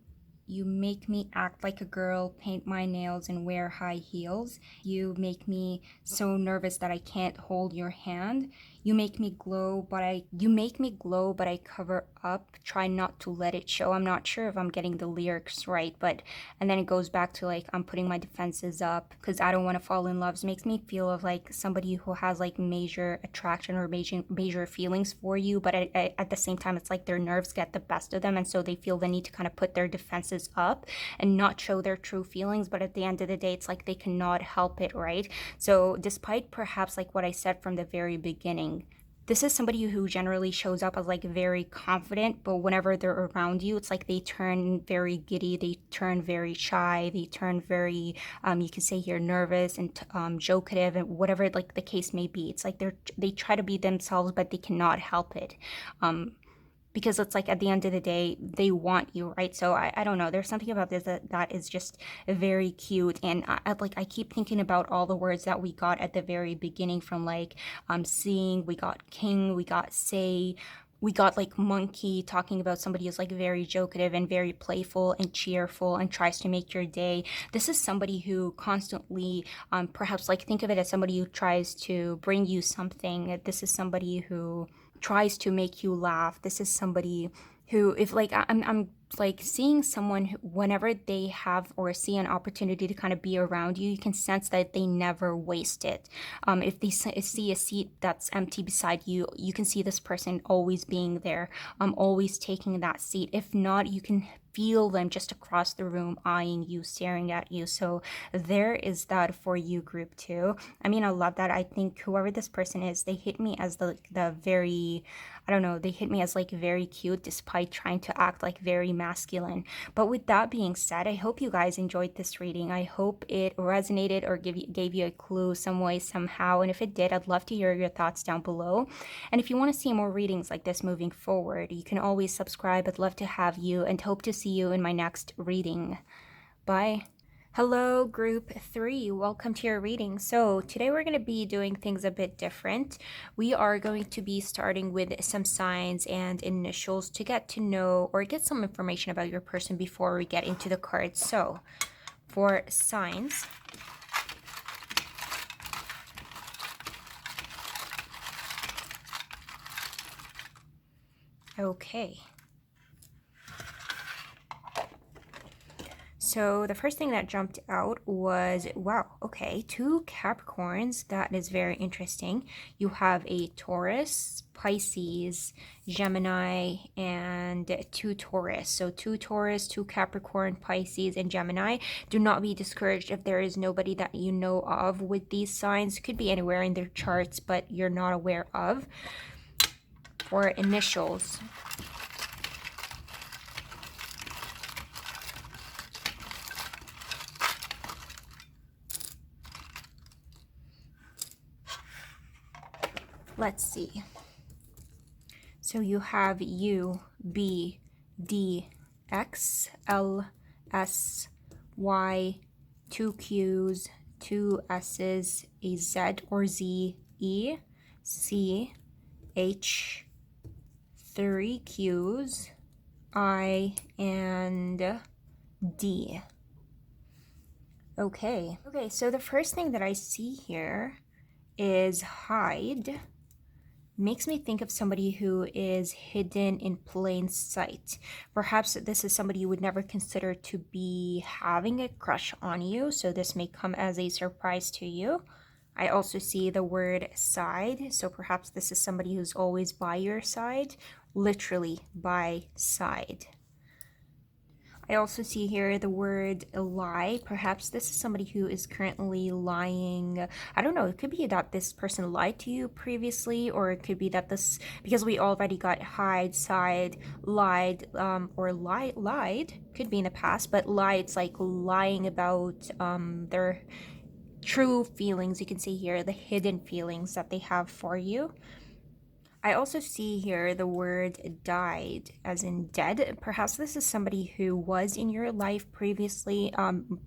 act like a girl, paint my nails, and wear high heels. You make me so nervous that I can't hold your hand. You make me glow, but I cover up, try not to let it show. I'm not sure if I'm getting the lyrics right, but and then it goes back to like I'm putting my defenses up because I don't want to fall in love. It makes me feel of like somebody who has like major attraction or major feelings for you, but at the same time it's like their nerves get the best of them, and so they feel the need to kind of put their defenses up and not show their true feelings. But at the end of the day, it's like they cannot help it, right? So despite perhaps like what I said from the very beginning, this is somebody who generally shows up as like very confident, but whenever they're around you, it's like they turn very giddy, they turn very shy, they turn very you can say here nervous and jokative, and whatever like the case may be. It's like they try to be themselves, but they cannot help it. Because it's like at the end of the day they want you, right? So I don't know, there's something about this that is just very cute. And I keep thinking about all the words that we got at the very beginning, from like seeing, we got king, we got say, we got like monkey, talking about somebody who's like very jokative and very playful and cheerful and tries to make your day. This is somebody who constantly perhaps like think of it as somebody who tries to bring you something. This is somebody who tries to make you laugh. This is somebody who, if like I'm like seeing someone who, whenever they have or see an opportunity to kind of be around you, you can sense that they never waste it. If they see a seat that's empty beside you, you can see this person always being there, always taking that seat. If not, you can feel them just across the room eyeing you, staring at you. So there is that for you, group two. I mean, I love that. I think whoever this person is, they hit me as the very, I don't know, they hit me as like very cute despite trying to act like very masculine. But with that being said, I hope you guys enjoyed this reading. I hope it resonated or gave you a clue some way, somehow. And if it did, I'd love to hear your thoughts down below. And if you want to see more readings like this moving forward, you can always subscribe. I'd love to have you, and hope to see you in my next reading. Bye. Hello, group 3. Welcome to your reading. So today we're going to be doing things a bit different. We are going to be starting with some signs and initials to get to know or get some information about your person before we get into the cards. So for signs, okay. So the first thing that jumped out was, wow, okay, 2 Capricorns. That is very interesting. You have a Taurus, Pisces, Gemini, and 2 Taurus. So 2 Taurus, 2 Capricorn, Pisces, and Gemini. Do not be discouraged if there is nobody that you know of with these signs. Could be anywhere in their charts, but you're not aware of. For initials, let's see. So you have U, B, D, X, L, S, Y, two Q's, two S's, a Z or Z, E, C, H, three Q's, I, and D. Okay, so the first thing that I see here is hide. Makes me think of somebody who is hidden in plain sight. Perhaps this is somebody you would never consider to be having a crush on you, so this may come as a surprise to you. I also see the word side, so perhaps this is somebody who's always by your side, literally by side. I also see here the word lie. Perhaps this is somebody who is currently lying. I don't know. It could be that this person lied to you previously, or it could be that this, because we already got hide, side, lied, or lied. Could be in the past, but lie, it's like lying about their true feelings. You can see here the hidden feelings that they have for you. I also see here the word died, as in dead. Perhaps this is somebody who was in your life previously,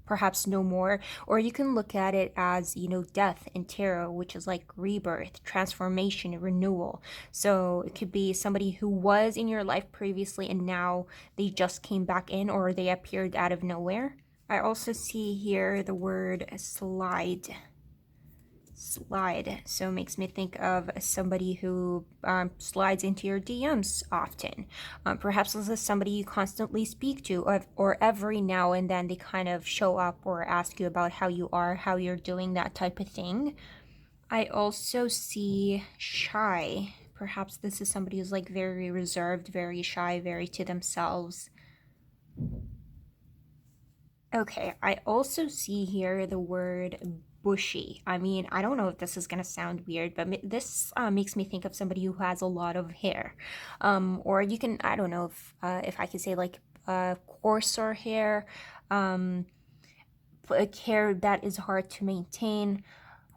perhaps no more. Or you can look at it as, death and tarot, which is like rebirth, transformation, renewal. So it could be somebody who was in your life previously and now they just came back in, or they appeared out of nowhere. I also see here the word slide. So it makes me think of somebody who slides into your DMs often. Perhaps this is somebody you constantly speak to, or every now and then they kind of show up or ask you about how you are, how you're doing, that type of thing. I also see shy. Perhaps this is somebody who's like very reserved, very shy, very to themselves. Okay, I also see here the word bushy. I mean, I don't know if this is gonna sound weird, but this makes me think of somebody who has a lot of hair. Or you can, I don't know if I could say like coarser hair, like hair that is hard to maintain.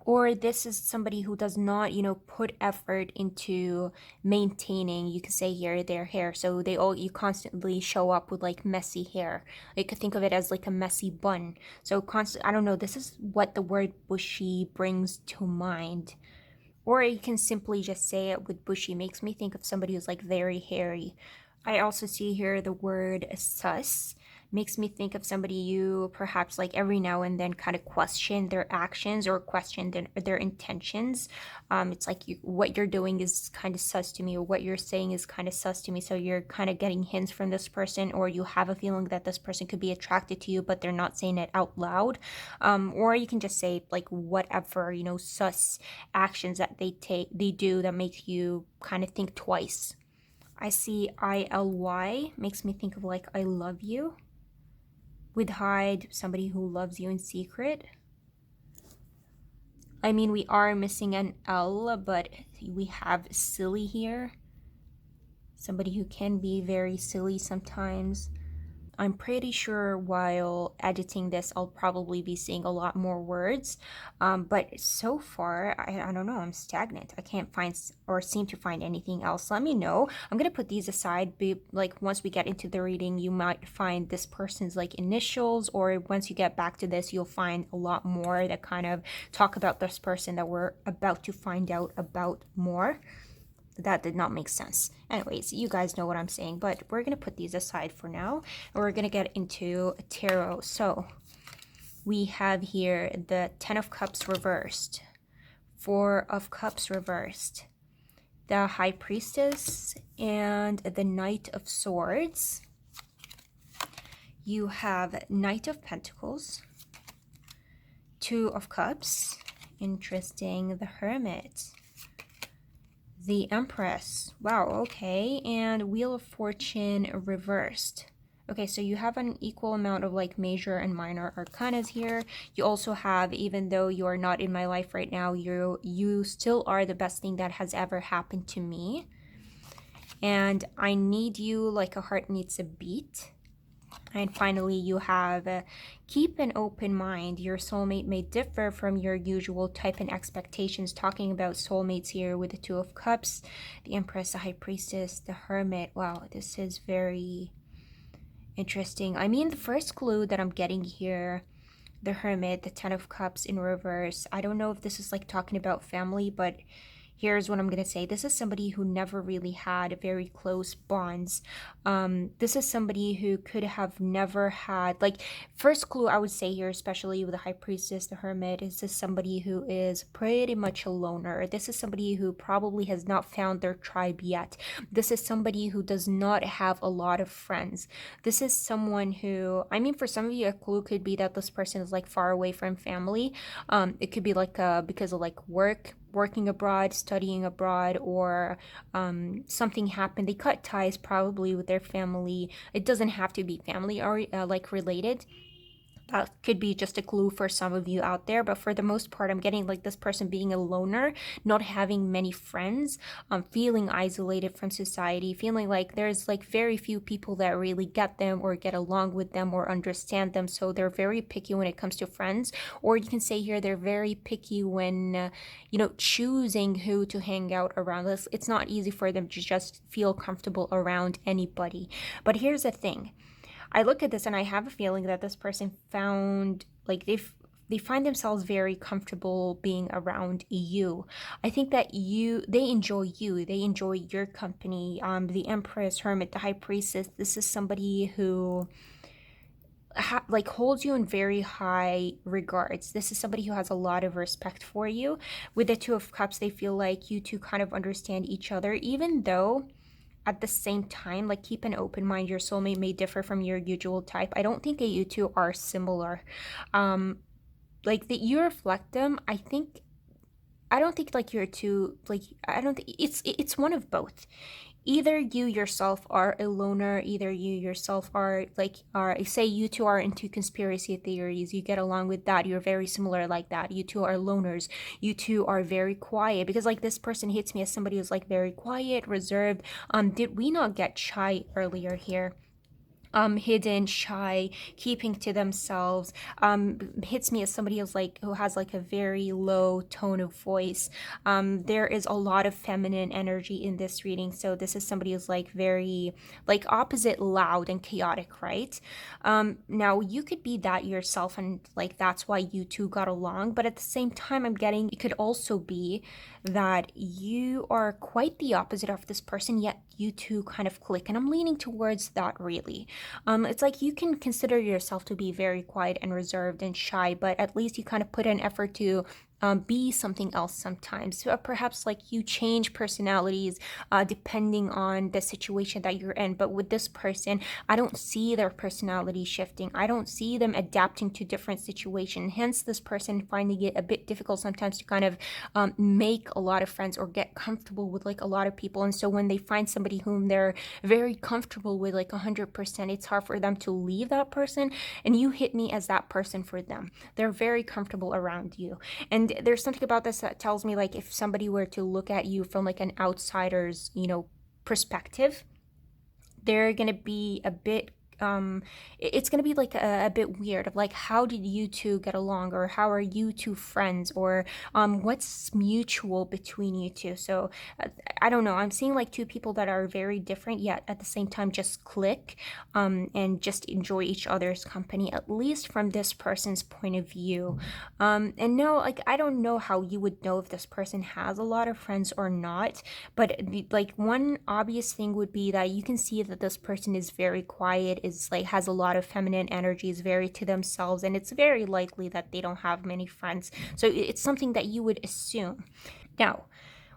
Or this is somebody who does not, put effort into maintaining, you could say here, their hair. So you constantly show up with like messy hair. You could think of it as like a messy bun. So I don't know, this is what the word bushy brings to mind. Or you can simply just say it with bushy. Makes me think of somebody who's like very hairy. I also see here the word sus. Makes me think of somebody you perhaps like every now and then kind of question their actions or question their intentions. It's like what you're doing is kind of sus to me, or what you're saying is kind of sus to me. So you're kind of getting hints from this person, or you have a feeling that this person could be attracted to you, but they're not saying it out loud. Or you can just say like whatever, sus actions that they do that make you kind of think twice. I see ILY, makes me think of like I love you. With hide, somebody who loves you in secret. I mean, we are missing an L, but we have silly here. Somebody who can be very silly sometimes. I'm pretty sure while editing this, I'll probably be seeing a lot more words. But so far, I don't know, I'm stagnant. I can't find or seem to find anything else. Let me know. I'm going to put these aside. Like once we get into the reading, you might find this person's like initials, or once you get back to this, you'll find a lot more that kind of talk about this person that we're about to find out about more. That did not make sense. Anyways, you guys know what I'm saying, but we're going to put these aside for now, and we're going to get into tarot. So we have here the 10 of Cups reversed, 4 of Cups reversed, the High Priestess, and the Knight of Swords. You have Knight of Pentacles, 2 of Cups, interesting, the Hermit, the Empress, wow, okay, and Wheel of Fortune reversed. Okay, so you have an equal amount of like major and minor arcanas here. You also have, even though you are not in my life right now, you still are the best thing that has ever happened to me. And I need you like a heart needs a beat. And finally, you have keep an open mind. Your soulmate may differ from your usual type and expectations. Talking about soulmates here with the 2 of Cups, the Empress, the High Priestess, the Hermit. Wow, this is very interesting. I mean, the first clue that I'm getting here the Hermit, the Ten of Cups in reverse. I don't know if this is like talking about family, but here's what I'm going to say. This is somebody who never really had very close bonds. This is somebody who could have never had, like, first clue I would say here, especially with the High Priestess, the Hermit, is this somebody who is pretty much a loner. This is somebody who probably has not found their tribe yet. This is somebody who does not have a lot of friends. This is someone who, I mean, for some of you, a clue could be that this person is like far away from family. It could be like because of like working abroad, studying abroad, or something happened. They cut ties probably with their family. It doesn't have to be family or like related. That could be just a clue for some of you out there, but for the most part, I'm getting like this person being a loner, not having many friends, feeling isolated from society, feeling like there's like very few people that really get them or get along with them or understand them. So they're very picky when it comes to friends, or you can say here they're very picky when choosing who to hang out around. It's not easy for them to just feel comfortable around anybody. But here's the thing. I look at this and I have a feeling that this person found like they find themselves very comfortable being around you. I think that they enjoy you. They enjoy your company. The Empress, Hermit, the High Priestess. This is somebody who like holds you in very high regards. This is somebody who has a lot of respect for you. With the Two of Cups, they feel like you two kind of understand each other, even though at the same time, like, keep an open mind. Your soulmate may differ from your usual type. I don't think that you two are similar. Like that you reflect them. I don't think like you're two, like, I don't think it's one of both. Either you yourself are a loner, either you yourself are like, are, say you two are into conspiracy theories, you get along with that, you're very similar like that. You two are loners, you two are very quiet, because like this person hits me as somebody who's like very quiet, reserved. Did we not get shy earlier here? Hidden, shy, keeping to themselves, hits me as somebody who has like a very low tone of voice. There is a lot of feminine energy in this reading, so this is somebody who's like very like opposite loud and chaotic, right? Now you could be that yourself, and like that's why you two got along, but at the same time, I'm getting it could also be that you are quite the opposite of this person, yet you two kind of click, and I'm leaning towards that really. It's like you can consider yourself to be very quiet and reserved and shy, but at least you kind of put an effort to be something else sometimes. So perhaps like you change personalities depending on the situation that you're in. But with this person, I don't see their personality shifting. I don't see them adapting to different situations. Hence, this person finding it a bit difficult sometimes to kind of make a lot of friends or get comfortable with like a lot of people. And so when they find somebody whom they're very comfortable with, like 100%, it's hard for them to leave that person. And you hit me as that person for them. They're very comfortable around you. And there's something about this that tells me like if somebody were to look at you from like an outsider's, perspective, they're going to be a bit it's going to be like a bit weird of like, how did you two get along, or how are you two friends, or what's mutual between you two. So I don't know, I'm seeing like two people that are very different yet at the same time just click and just enjoy each other's company, at least from this person's point of view. And no, like I don't know how you would know if this person has a lot of friends or not, but like one obvious thing would be that you can see that this person is very quiet, is like has a lot of feminine energy, is very to themselves, and it's very likely that they don't have many friends. So it's something that you would assume. Now,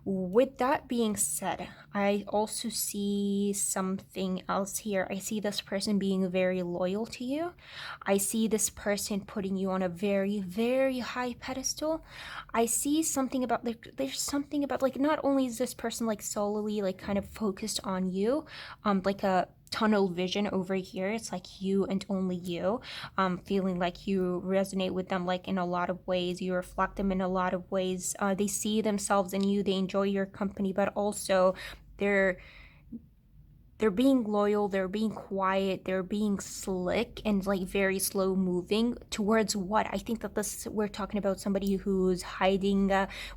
with that being said, I also see something else here. I see this person being very loyal to you. I see this person putting you on a very, very high pedestal. I see something about like there's something about like not only is this person like solely like kind of focused on you, like a tunnel vision over here. It's like you and only you, feeling like you resonate with them like in a lot of ways. You reflect them in a lot of ways. They see themselves in you. They enjoy your company, but also they're they're being loyal, they're being quiet, they're being slick and like very slow moving towards what? I think that this we're talking about somebody who's hiding.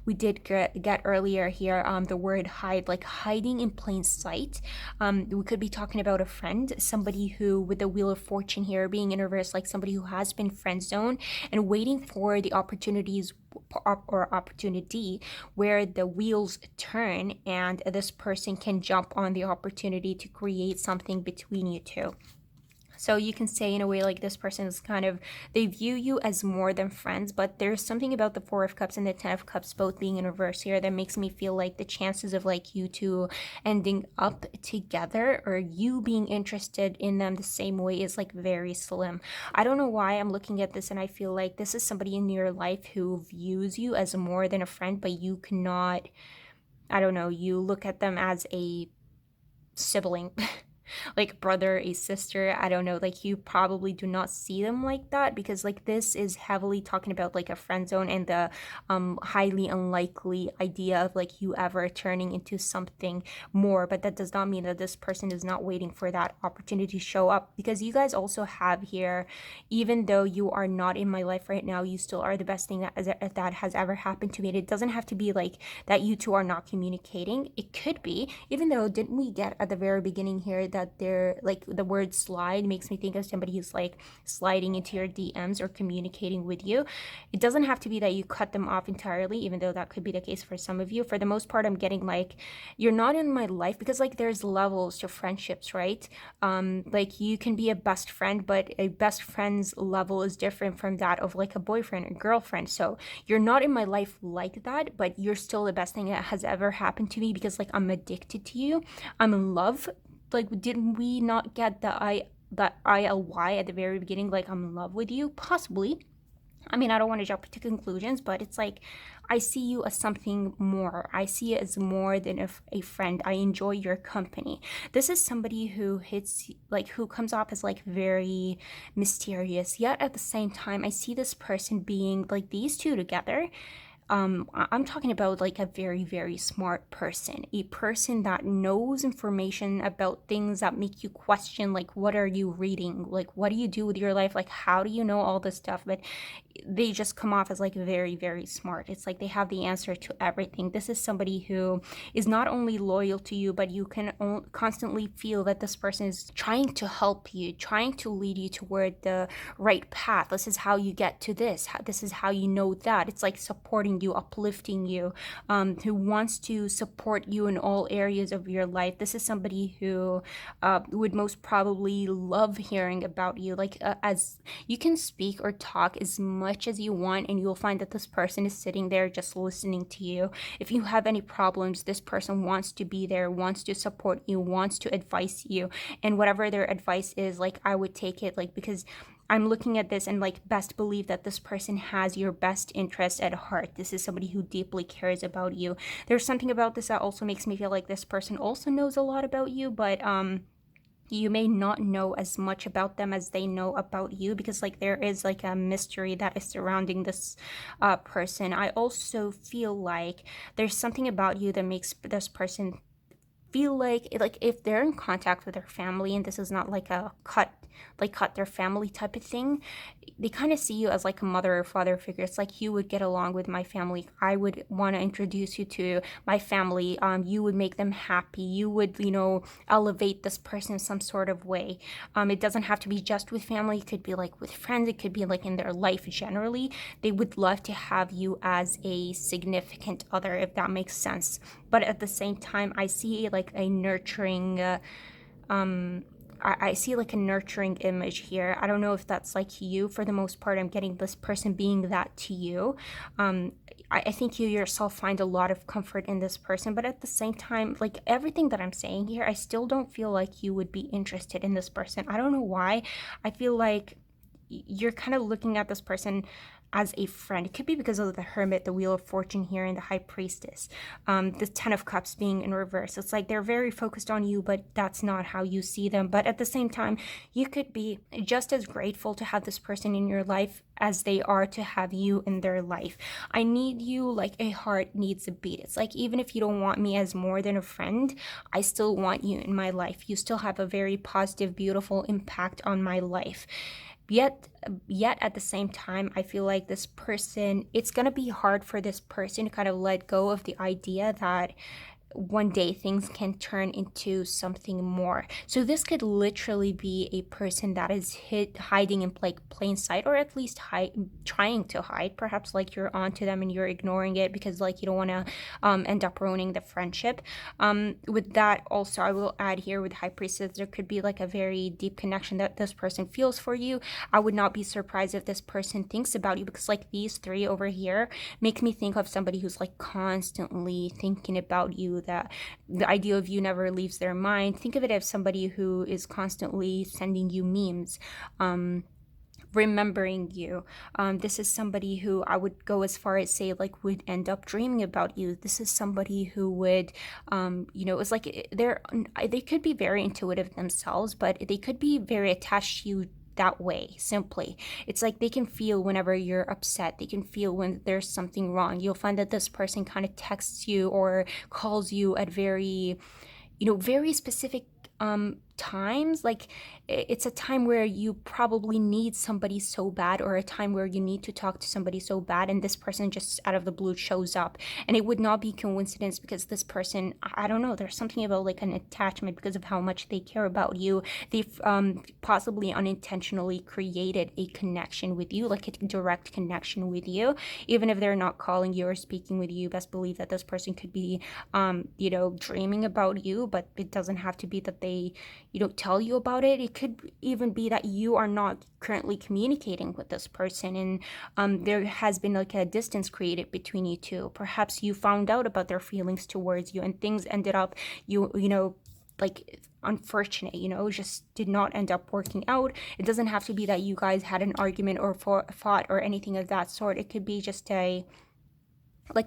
We did get earlier here the word hide, like hiding in plain sight. We could be talking about a friend, somebody who with the wheel of fortune here being in reverse, like somebody who has been friend zoned and waiting for the opportunities or opportunity where the wheels turn and this person can jump on the opportunity to create something between you two. So you can say in a way like this person is kind of, they view you as more than friends, but there's something about the Four of Cups and the Ten of Cups both being in reverse here that makes me feel like the chances of like you two ending up together or you being interested in them the same way is like very slim. I don't know why I'm looking at this and I feel like this is somebody in your life who views you as more than a friend, but you cannot, I don't know, you look at them as a sibling. Like brother, a sister, I don't know, like you probably do not see them like that because like this is heavily talking about like a friend zone and the highly unlikely idea of like you ever turning into something more. But that does not mean that this person is not waiting for that opportunity to show up, because you guys also have here, even though you are not in my life right now, you still are the best thing that has ever happened to me. And it doesn't have to be like that you two are not communicating. It could be, even though didn't we get at the very beginning here that they're like the word slide makes me think of somebody who's like sliding into your DMs or communicating with you. It doesn't have to be that you cut them off entirely, even though that could be the case for some of you. For the most part, I'm getting like you're not in my life because like there's levels to friendships, right? Like you can be a best friend, but a best friend's level is different from that of like a boyfriend or girlfriend. So you're not in my life like that, but you're still the best thing that has ever happened to me because like I'm addicted to you. I'm in love. Like didn't we not get that ILY at the very beginning? Like I'm in love with you, possibly. I mean, I don't want to jump to conclusions, but it's like I see you as something more. I see it as more than a friend. I enjoy your company. This is somebody who hits, like, who comes off as like very mysterious, yet at the same time, I see this person being like these two together. I'm talking about like a very, very smart person, a person that knows information about things that make you question, like, what are you reading? Like, what do you do with your life? Like, how do you know all this stuff? But they just come off as like very, very smart. It's like they have the answer to everything. This is somebody who is not only loyal to you, but you can constantly feel that this person is trying to help you, trying to lead you toward the right path. This is how you get to this. This is how you know that. It's like supporting you, uplifting you, who wants to support you in all areas of your life. This is somebody who would most probably love hearing about you. Like as you can speak or talk as much as you want, and you'll find that this person is sitting there just listening to you. If you have any problems, this person wants to be there, wants to support you, wants to advise you, and whatever their advice is, like I would take it, like, because I'm looking at this and like best believe that this person has your best interest at heart. This is somebody who deeply cares about you. There's something about this that also makes me feel like this person also knows a lot about you, but you may not know as much about them as they know about you, because like there is like a mystery that is surrounding this person. I also feel like there's something about you that makes this person feel like if they're in contact with their family, and this is not like a cut their family type of thing, they kind of see you as like a mother or father figure. It's like you would get along with my family. I would want to introduce you to my family. You would make them happy. You would, elevate this person in some sort of way. It doesn't have to be just with family. It could be like with friends. It could be like in their life generally. They would love to have you as a significant other, if that makes sense. But at the same time, I see like a nurturing I see like a nurturing image here. I don't know if that's like you. For the most part, I'm getting this person being that to you. I think you yourself find a lot of comfort in this person, but at the same time, like everything that I'm saying here, I still don't feel like you would be interested in this person. I don't know why. I feel like you're kind of looking at this person as a friend. It could be because of the Hermit, the Wheel of Fortune here, and the High Priestess. The Ten of Cups being in reverse. It's like they're very focused on you, but that's not how you see them. But at the same time, you could be just as grateful to have this person in your life as they are to have you in their life. I need you like a heart needs a beat. It's like, even if you don't want me as more than a friend, I still want you in my life. You still have a very positive, beautiful impact on my life. Yet at the same time, I feel like this person, it's going to be hard for this person to kind of let go of the idea that one day things can turn into something more. So this could literally be a person that is hiding in like plain sight, or at least trying to hide. Perhaps like you're onto them and you're ignoring it because like you don't want to end up ruining the friendship. With that also, I will add here with High Priestess, there could be like a very deep connection that this person feels for you. I would not be surprised if this person thinks about you, because like these three over here make me think of somebody who's like constantly thinking about you, that the idea of you never leaves their mind. Think of it as somebody who is constantly sending you memes, remembering you. This is somebody who I would go as far as say like would end up dreaming about you. This is somebody who would, it's like they could be very intuitive themselves, but they could be very attached to you that way. Simply, it's like they can feel whenever you're upset. They can feel when there's something wrong. You'll find that this person kind of texts you or calls you at very specific times. Like it's a time where you probably need somebody so bad, or a time where you need to talk to somebody so bad, and this person just out of the blue shows up. And it would not be coincidence, because this person, I don't know, there's something about like an attachment because of how much they care about you. They've possibly unintentionally created a connection with you, like a direct connection with you. Even if they're not calling you or speaking with you, best believe that this person could be dreaming about you. But it doesn't have to be that they tell you about it. It could even be that you are not currently communicating with this person, and there has been like a distance created between you two. Perhaps you found out about their feelings towards you, and things ended up like unfortunate, just did not end up working out. It doesn't have to be that you guys had an argument or fought or anything of that sort. It could be just a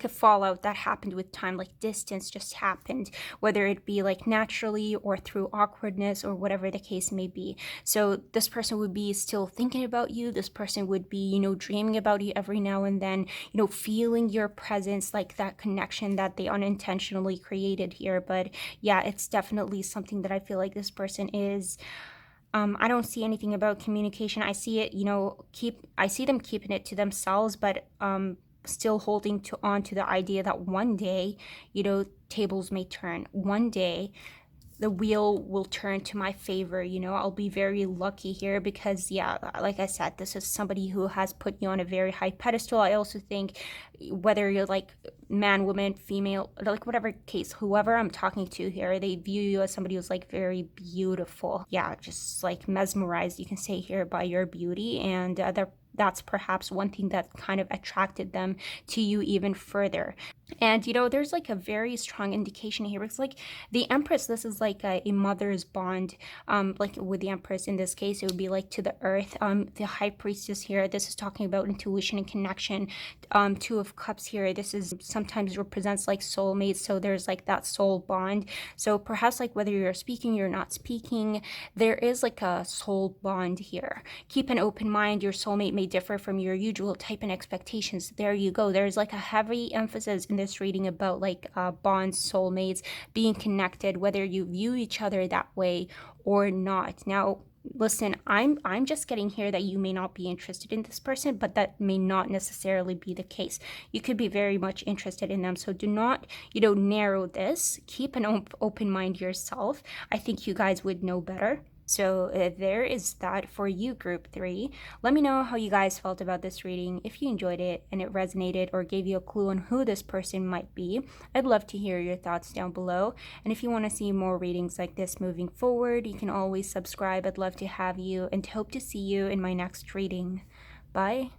fallout that happened with time, like distance just happened, whether it be like naturally or through awkwardness or whatever the case may be. So this person would be still thinking about you. This person would be, dreaming about you every now and then, feeling your presence, like that connection that they unintentionally created here. But yeah, it's definitely something that I feel like this person is. I don't see anything about communication. I see it, I see them keeping it to themselves, but still holding on to the idea that one day, tables may turn. One day, the wheel will turn to my favor. I'll be very lucky here because, yeah, like I said, this is somebody who has put you on a very high pedestal. I also think whether you're like man, woman, female, like whatever case, whoever I'm talking to here, they view you as somebody who's like very beautiful. Yeah, just like mesmerized, you can say here, by your beauty. And that's perhaps one thing that kind of attracted them to you even further. And there's like a very strong indication here. It's like the Empress, this is like a mother's bond, like with the Empress in this case, it would be like to the earth. The High Priestess here, this is talking about intuition and connection. Two of Cups here, this is sometimes represents like soulmates, so there's like that soul bond. So perhaps like whether you're speaking, you're not speaking, there is like a soul bond here. Keep an open mind. Your soulmate may differ from your usual type and expectations. There you go. There's like a heavy emphasis in this reading about like bonds, soulmates, being connected, whether you view each other that way or not. Now listen, I'm just getting here that you may not be interested in this person, but that may not necessarily be the case. You could be very much interested in them. So do not narrow this. Keep an open mind yourself. I think you guys would know better. So there is that for you, group 3. Let me know how you guys felt about this reading. If you enjoyed it and it resonated or gave you a clue on who this person might be, I'd love to hear your thoughts down below. And if you want to see more readings like this moving forward, you can always subscribe. I'd love to have you and hope to see you in my next reading. Bye.